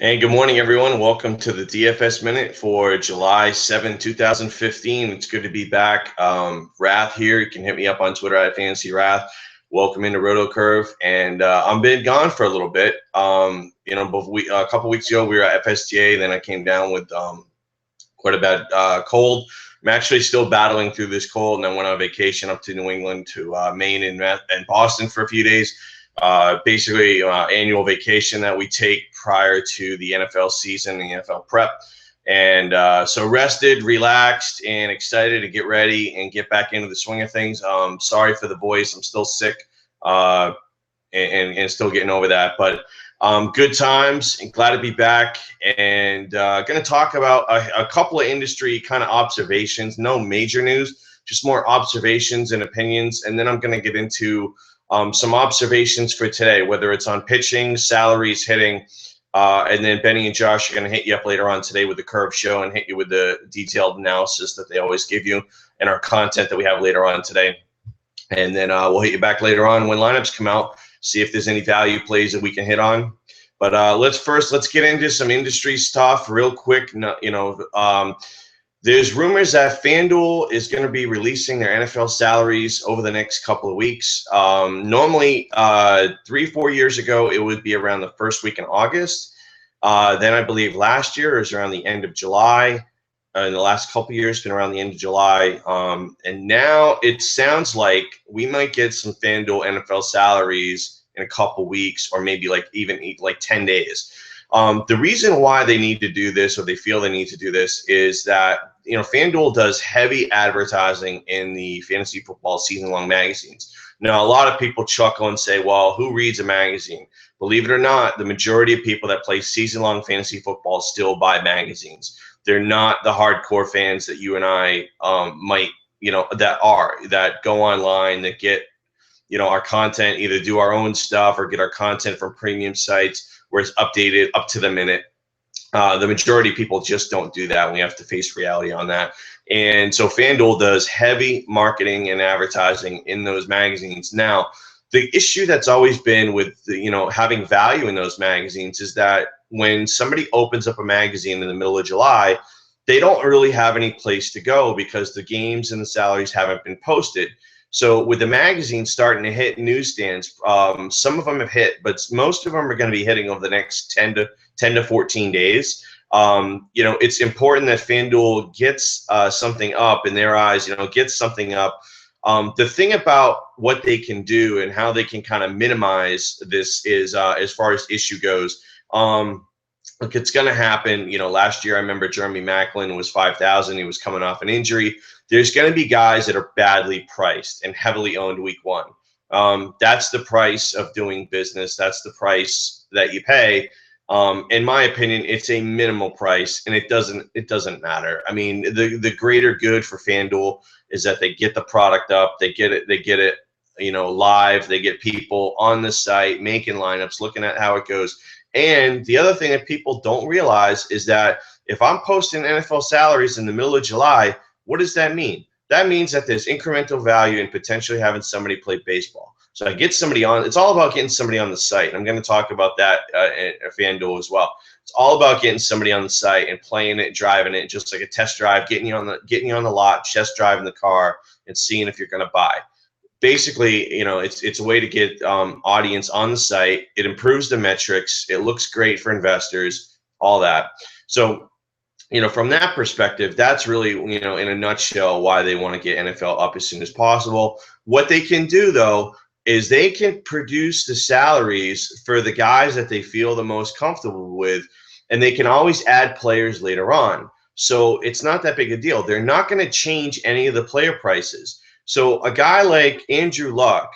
And good morning, everyone. Welcome to the DFS Minute for July 7, 2015. It's good to be back. Rath here. You can hit me up on Twitter at Fantasy Rath. Welcome into Roto Curve. And I've been gone for a little bit. A couple weeks ago, we were at FSTA. Then I came down with quite a bad cold. I'm actually still battling through this cold, and I went on vacation up to New England to Maine and Boston for a few days. Basically, annual vacation that we take prior to the NFL season, the NFL prep. And so rested, relaxed, and excited to get ready and get back into the swing of things. Sorry for the voice. I'm still sick and still getting over that. But good times and glad to be back. And going to talk about a couple of industry kind of observations. No major news, just more observations and opinions. And then I'm going to get into some observations for today, whether it's on pitching, salaries, hitting, and then Benny and Josh are going to hit you up later on today with the Curve Show and hit you with the detailed analysis that they always give you and our content that we have later on today. And then we'll hit you back later on when lineups come out, see if there's any value plays that we can hit on. But let's get into some industry stuff real quick. There's rumors that FanDuel is going to be releasing their NFL salaries over the next couple of weeks. Normally, 3-4 years ago, it would be around the first week in August. Then I believe last year it was around the end of July. In the last couple of years, it's been around the end of July. And now it sounds like we might get some FanDuel NFL salaries in a couple weeks, or maybe even 10 days. The reason why they need to do this, or they feel they need to do this, is that FanDuel does heavy advertising in the fantasy football season-long magazines. Now, a lot of people chuckle and say, well, who reads a magazine? Believe it or not, the majority of people that play season-long fantasy football still buy magazines. They're not the hardcore fans that you and I that go online, that get our content, either do our own stuff or get our content from premium sites where it's updated up to the minute. The majority of people just don't do that. We have to face reality on that. And so FanDuel does heavy marketing and advertising in those magazines. Now, the issue that's always been with having value in those magazines is that when somebody opens up a magazine in the middle of July, they don't really have any place to go because the games and the salaries haven't been posted. So with the magazine starting to hit newsstands, some of them have hit, but most of them are going to be hitting over the next 10 to 14 days. It's important that FanDuel gets something up in their eyes, gets something up. The thing about what they can do and how they can kind of minimize this is, as far as issue goes, look, it's going to happen. Last year I remember Jeremy Maclin was 5,000. He was coming off an injury. There's going to be guys that are badly priced and heavily owned week one. That's the price of doing business. That's the price that you pay. In my opinion, it's a minimal price, and it doesn't matter. I mean, the greater good for FanDuel is that they get the product up, they get it, live. They get people on the site making lineups, looking at how it goes. And the other thing that people don't realize is that if I'm posting NFL salaries in the middle of July, what does that mean? That means that there's incremental value in potentially having somebody play baseball. So I get somebody on. It's all about getting somebody on the site. And I'm going to talk about that at FanDuel as well. It's all about getting somebody on the site and playing it, driving it, just like a test drive, getting you on the lot, test driving the car, and seeing if you're going to buy. Basically, it's a way to get audience on the site. It improves the metrics. It looks great for investors, all that. So, from that perspective, that's really, in a nutshell, why they want to get NFL up as soon as possible. What they can do, though, is they can produce the salaries for the guys that they feel the most comfortable with, and they can always add players later on. So it's not that big a deal. They're not going to change any of the player prices. So a guy like Andrew Luck,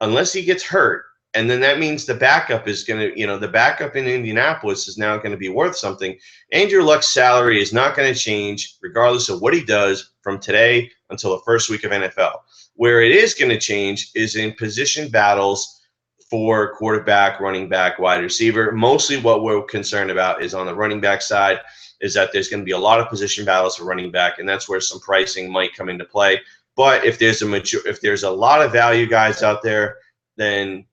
unless he gets hurt, and then that means the backup is going to, the backup in Indianapolis is now going to be worth something. Andrew Luck's salary is not going to change regardless of what he does from today until the first week of NFL. Where it is going to change is in position battles for quarterback, running back, wide receiver. Mostly what we're concerned about is on the running back side, is that there's going to be a lot of position battles for running back, and that's where some pricing might come into play. But if there's a lot of value guys out there, then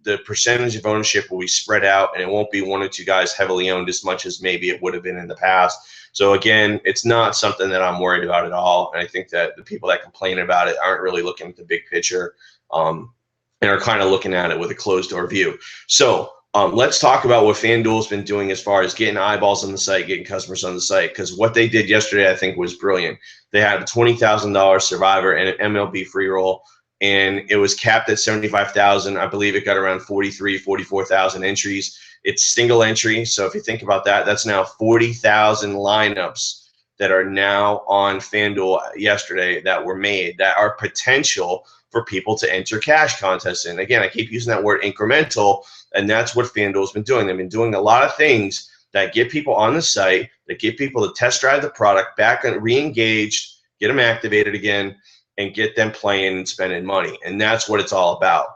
the percentage of ownership will be spread out, and it won't be one or two guys heavily owned as much as maybe it would have been in the past. So again, it's not something that I'm worried about at all. And I think that the people that complain about it aren't really looking at the big picture, and are kind of looking at it with a closed door view. So let's talk about what FanDuel's been doing as far as getting eyeballs on the site, getting customers on the site, because what they did yesterday, I think, was brilliant. They had a $20,000 Survivor and an MLB free roll, and it was capped at 75,000. I believe it got around 44,000 entries. It's single entry, so if you think about that, that's now 40,000 lineups that are now on FanDuel yesterday that were made that are potential for people to enter cash contests in. Again, I keep using that word incremental, and that's what FanDuel's been doing. They've been doing a lot of things that get people on the site, that get people to test drive the product, back and re-engaged, get them activated again, and get them playing and spending money. And that's what it's all about.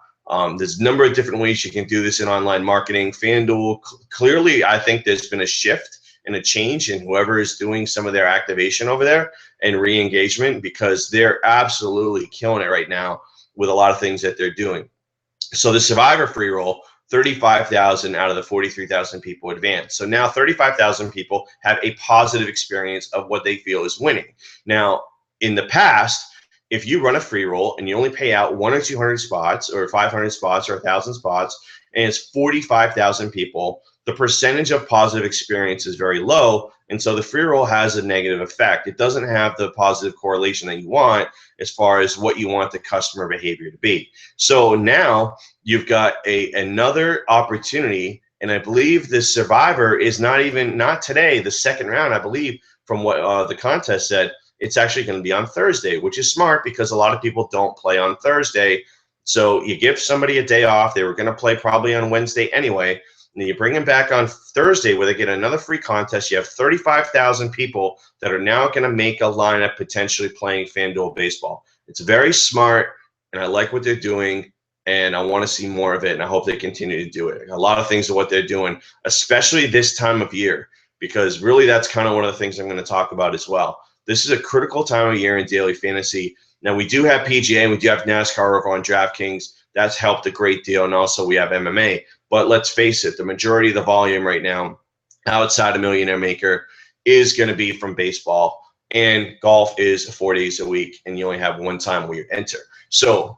There's a number of different ways you can do this in online marketing. FanDuel, clearly, I think there's been a shift and a change in whoever is doing some of their activation over there and re-engagement, because they're absolutely killing it right now with a lot of things that they're doing. So the Survivor free roll, 35,000 out of the 43,000 people advanced. So now 35,000 people have a positive experience of what they feel is winning. Now, in the past, if you run a free roll and you only pay out 100 or 200 spots or 500 spots or 1,000 spots, and it's 45,000 people, the percentage of positive experience is very low. And so the free roll has a negative effect. It doesn't have the positive correlation that you want as far as what you want the customer behavior to be. So now you've got another opportunity. And I believe the Survivor is not today, the second round, I believe, from what the contest said, it's actually going to be on Thursday, which is smart because a lot of people don't play on Thursday. So you give somebody a day off. They were going to play probably on Wednesday anyway. And then you bring them back on Thursday where they get another free contest. You have 35,000 people that are now going to make a lineup potentially playing FanDuel baseball. It's very smart, and I like what they're doing, and I want to see more of it, and I hope they continue to do it. A lot of things of what they're doing, especially this time of year, because really that's kind of one of the things I'm going to talk about as well. This is a critical time of year in daily fantasy. Now, we do have PGA and we do have NASCAR over on DraftKings. That's helped a great deal. And also we have MMA. But let's face it, the majority of the volume right now outside of Millionaire Maker is going to be from baseball. And golf is 4 days a week, and you only have one time where you enter. So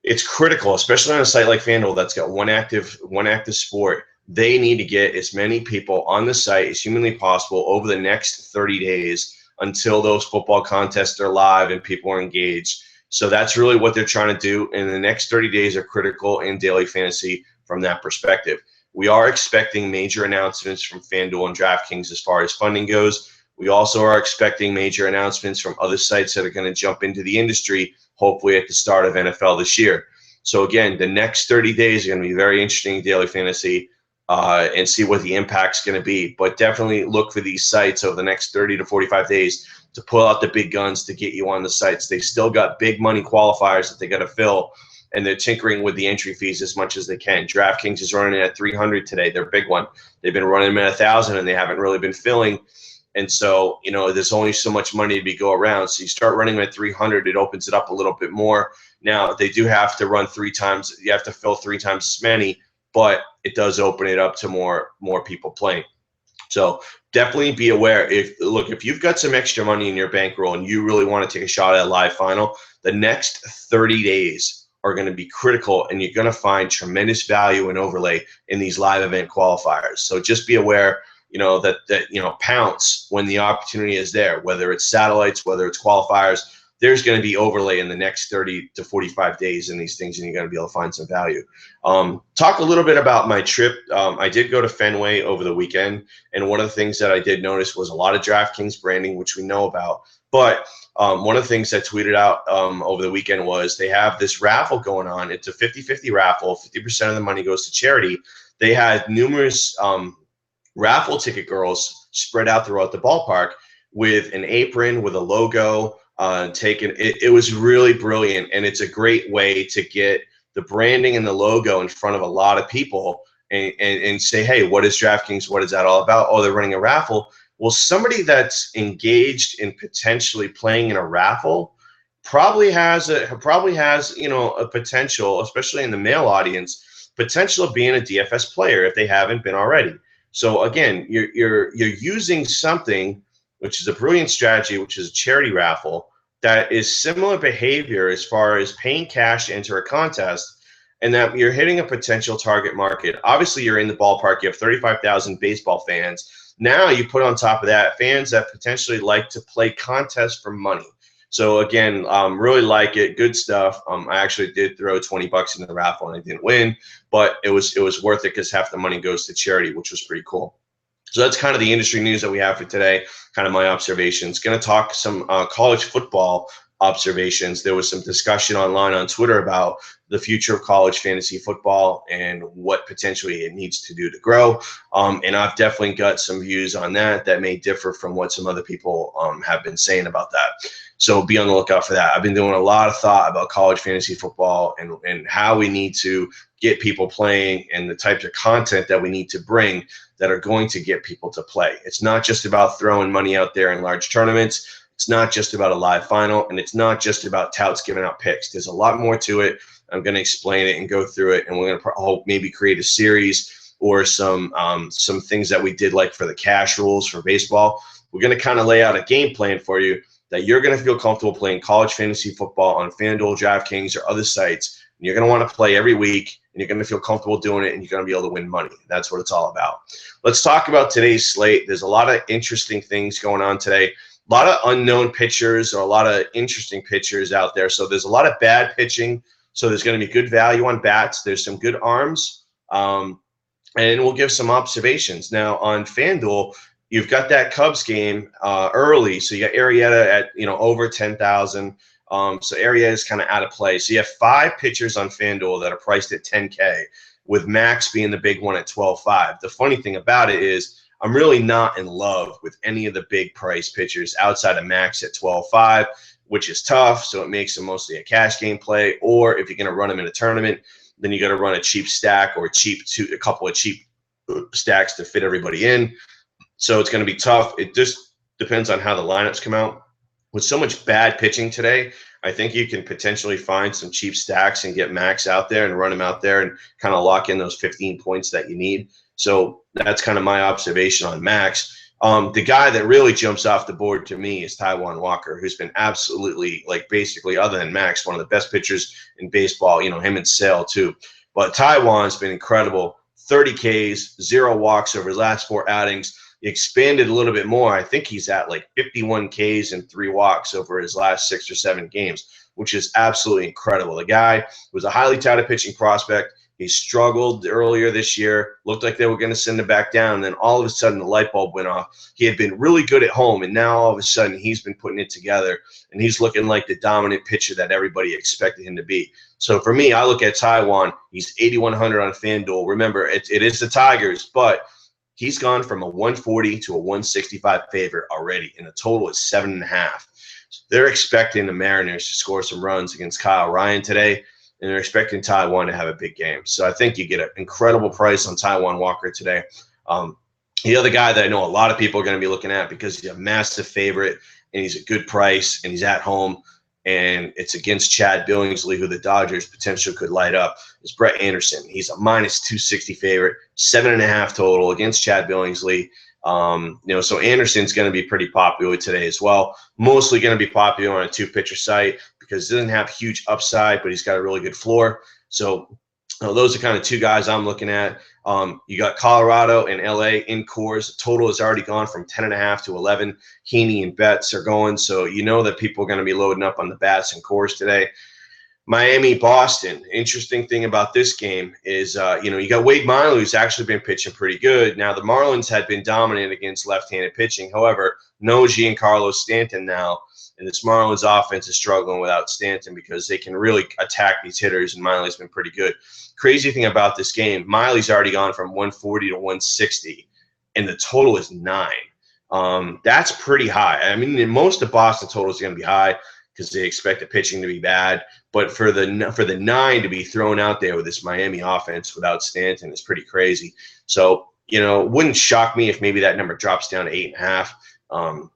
it's critical, especially on a site like FanDuel that's got one active sport. They need to get as many people on the site as humanly possible over the next 30 days until those football contests are live and people are engaged. So that's really what they're trying to do. And the next 30 days are critical in daily fantasy from that perspective. We are expecting major announcements from FanDuel and DraftKings as far as funding goes. We also are expecting major announcements from other sites that are going to jump into the industry, hopefully at the start of NFL this year. So again, the next 30 days are going to be very interesting in daily fantasy. And see what the impact's going to be. But definitely look for these sites over the next 30 to 45 days to pull out the big guns to get you on the sites. They still got big money qualifiers that they got to fill, and they're tinkering with the entry fees as much as they can. DraftKings is running at 300 today, their big one. They've been running them at 1,000, and they haven't really been filling. And so, there's only so much money to go around. So you start running at 300, it opens it up a little bit more. Now, they do have to run 3 times. You have to fill 3 times as many, but it does open it up to more people playing. So definitely be aware. If you've got some extra money in your bankroll and you really want to take a shot at a live final, the next 30 days are going to be critical, and you're going to find tremendous value and overlay in these live event qualifiers. So just be aware, that pounce when the opportunity is there, whether it's satellites, whether it's qualifiers. There's going to be overlay in the next 30 to 45 days in these things, and you're going to be able to find some value. Talk a little bit about my trip. I did go to Fenway over the weekend, and one of the things that I did notice was a lot of DraftKings branding, which we know about. But one of the things I tweeted out over the weekend was they have this raffle going on. It's a 50-50 raffle. 50% of the money goes to charity. They had numerous raffle ticket girls spread out throughout the ballpark with an apron, with a logo, it was really brilliant, and it's a great way to get the branding and the logo in front of a lot of people and say, hey, what is DraftKings? What is that all about? Oh, they're running a raffle. Well, somebody that's engaged in potentially playing in a raffle probably has a potential, especially in the male audience, potential of being a DFS player if they haven't been already. So again, you're using something which is a brilliant strategy, which is a charity raffle that is similar behavior as far as paying cash to enter a contest, and that you're hitting a potential target market. Obviously, you're in the ballpark. You have 35,000 baseball fans. Now you put on top of that fans that potentially like to play contests for money. So again, really like it. Good stuff. I actually did throw 20 bucks in the raffle and I didn't win, but it was worth it because half the money goes to charity, which was pretty cool. So that's kind of the industry news that we have for today, kind of my observations. Going to talk some college football observations. There was some discussion online on Twitter about the future of college fantasy football and what potentially it needs to do to grow. And I've definitely got some views on that may differ from what some other people have been saying about that. So be on the lookout for that. I've been doing a lot of thought about college fantasy football and how we need to get people playing and the types of content that we need to bring that are going to get people to play. It's not just about throwing money out there in large tournaments. It's not just about a live final, and it's not just about touts giving out picks. There's a lot more to it. I'm going to explain it and go through it, and we're going to maybe create a series or some things that we did like for the cash rules for baseball. We're going to kind of lay out a game plan for you that you're going to feel comfortable playing college fantasy football on FanDuel, DraftKings, or other sites. And you're going to want to play every week, and you're going to feel comfortable doing it, and you're going to be able to win money. That's what it's all about. Let's talk about today's slate. There's a lot of interesting things going on today. A lot of unknown pitchers or a lot of interesting pitchers out there. So there's a lot of bad pitching. So there's going to be good value on bats. There's some good arms. And we'll give some observations. Now on FanDuel, you've got that Cubs game early. So you got Arrieta at over 10,000. So Arrieta is kind of out of play. So you have 5 pitchers on FanDuel that are priced at 10K, with Max being the big one at 12.5. The funny thing about it is I'm really not in love with any of the big price pitchers outside of Max at 12.5, which is tough. So it makes him mostly a cash game play. Or if you're going to run him in a tournament, then you got to run a cheap stack or a couple of cheap stacks to fit everybody in. So it's going to be tough. It just depends on how the lineups come out. With so much bad pitching today, I think you can potentially find some cheap stacks and get Max out there and run him out there and kind of lock in those 15 points that you need. So that's kind of my observation on Max. The guy that really jumps off the board to me is Taijuan Walker, who's been absolutely, basically, other than Max, one of the best pitchers in baseball. Him and Sale too. But Taijuan's been incredible. 30 Ks, 0 walks over his last 4 outings. He expanded a little bit more. I think he's at 51 Ks and 3 walks over his last 6 or 7 games, which is absolutely incredible. The guy was a highly touted pitching prospect. He struggled earlier this year, looked like they were going to send him back down. And then all of a sudden the light bulb went off. He had been really good at home, and now all of a sudden he's been putting it together, and he's looking like the dominant pitcher that everybody expected him to be. So for me, I look at Taijuan. He's 8,100 on FanDuel. Remember, it is the Tigers, but he's gone from a 140 to a 165 favorite already, and the total is 7.5. So they're expecting the Mariners to score some runs against Kyle Ryan today, and they're expecting Taijuan to have a big game. So I think you get an incredible price on Taijuan Walker today. The other guy that I know a lot of people are going to be looking at because he's a massive favorite and he's a good price and he's at home and it's against Chad Billingsley, who the Dodgers potentially could light up, is Brett Anderson. He's a -260 favorite, 7.5 total against Chad Billingsley. So Anderson's going to be pretty popular today as well. Mostly going to be popular on a 2-pitcher site because he doesn't have huge upside, but he's got a really good floor. So those are kind of 2 guys I'm looking at. You got Colorado and LA in cores. The total has already gone from 10.5 to 11. Heaney and Betts are going, so you know that people are going to be loading up on the bats and cores today. Miami, Boston. Interesting thing about this game is, you got Wade Miley, who's actually been pitching pretty good. Now, the Marlins had been dominant against left-handed pitching. However, no Giancarlo Stanton now, and this Marlins offense is struggling without Stanton because they can really attack these hitters, and Miley's been pretty good. Crazy thing about this game, Miley's already gone from 140 to 160, and the total is 9. That's pretty high. I mean, most of Boston totals are going to be high because they expect the pitching to be bad. But for the 9 to be thrown out there with this Miami offense without Stanton is pretty crazy. So, it wouldn't shock me if maybe that number drops down to 8.5.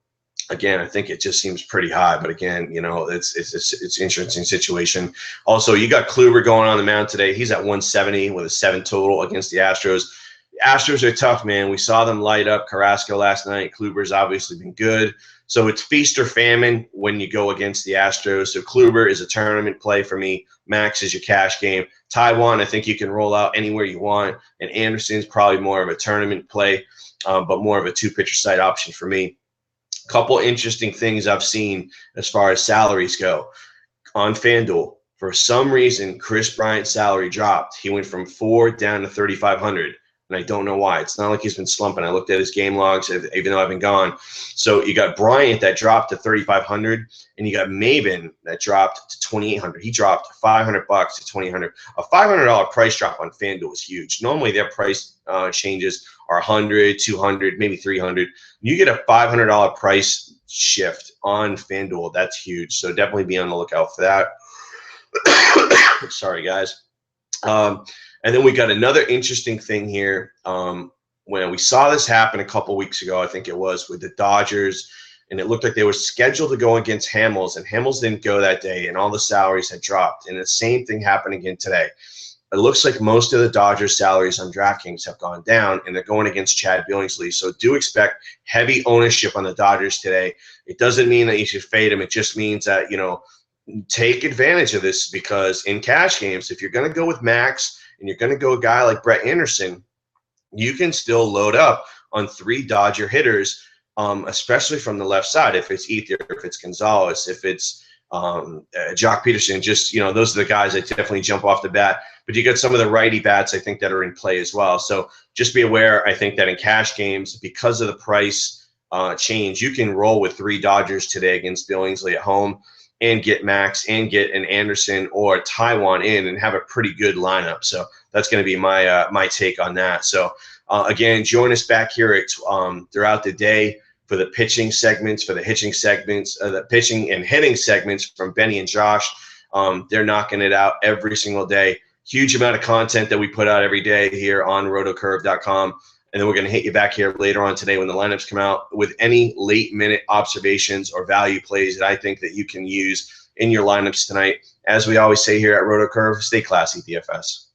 Again, I think it just seems pretty high, but again, it's an interesting situation. Also, you got Kluber going on the mound today. He's at 170 with a 7 total against the Astros. The Astros are tough, man. We saw them light up Carrasco last night. Kluber's obviously been good. So it's feast or famine when you go against the Astros. So Kluber is a tournament play for me. Max is your cash game. Taiwan, I think you can roll out anywhere you want. And Anderson's probably more of a tournament play, but more of a 2-pitcher side option for me. Couple interesting things I've seen as far as salaries go. On FanDuel, for some reason, Chris Bryant's salary dropped. He went from 4 down to 3,500, and I don't know why. It's not like he's been slumping. I looked at his game logs, even though I've been gone. So you got Bryant that dropped to 3,500, and you got Maven that dropped to 2,800. He dropped $500 to 2,800. A $500 price drop on FanDuel is huge. Normally their price changes are 100, 200, maybe 300. You get a $500 price shift on FanDuel. That's huge. So definitely be on the lookout for that. Sorry, guys. And then we got another interesting thing here. When we saw this happen a couple weeks ago, I think it was with the Dodgers, and it looked like they were scheduled to go against Hamels, and Hamels didn't go that day, and all the salaries had dropped. And the same thing happened again today. It looks like most of the Dodgers' salaries on DraftKings have gone down, and they're going against Chad Billingsley. So do expect heavy ownership on the Dodgers today. It doesn't mean that you should fade them. It just means that, take advantage of this, because in cash games, if you're going to go with Max and you're going to go a guy like Brett Anderson, you can still load up on 3 Dodger hitters, especially from the left side. If it's Ether, if it's Gonzalez, if it's Jock Peterson, those are the guys that definitely jump off the bat. But you got some of the righty bats, I think, that are in play as well. So just be aware, I think, that in cash games, because of the price change, you can roll with 3 Dodgers today against Billingsley at home and get Max and get an Anderson or Taiwan in and have a pretty good lineup. So that's going to be my take on that. So again, join us back here throughout the day for the pitching segments, for the hitting segments, the pitching and hitting segments from Benny and Josh. They're knocking it out every single day. Huge amount of content that we put out every day here on rotocurve.com. And then we're going to hit you back here later on today when the lineups come out with any late-minute observations or value plays that I think that you can use in your lineups tonight. As we always say here at RotoCurve, stay classy, DFS.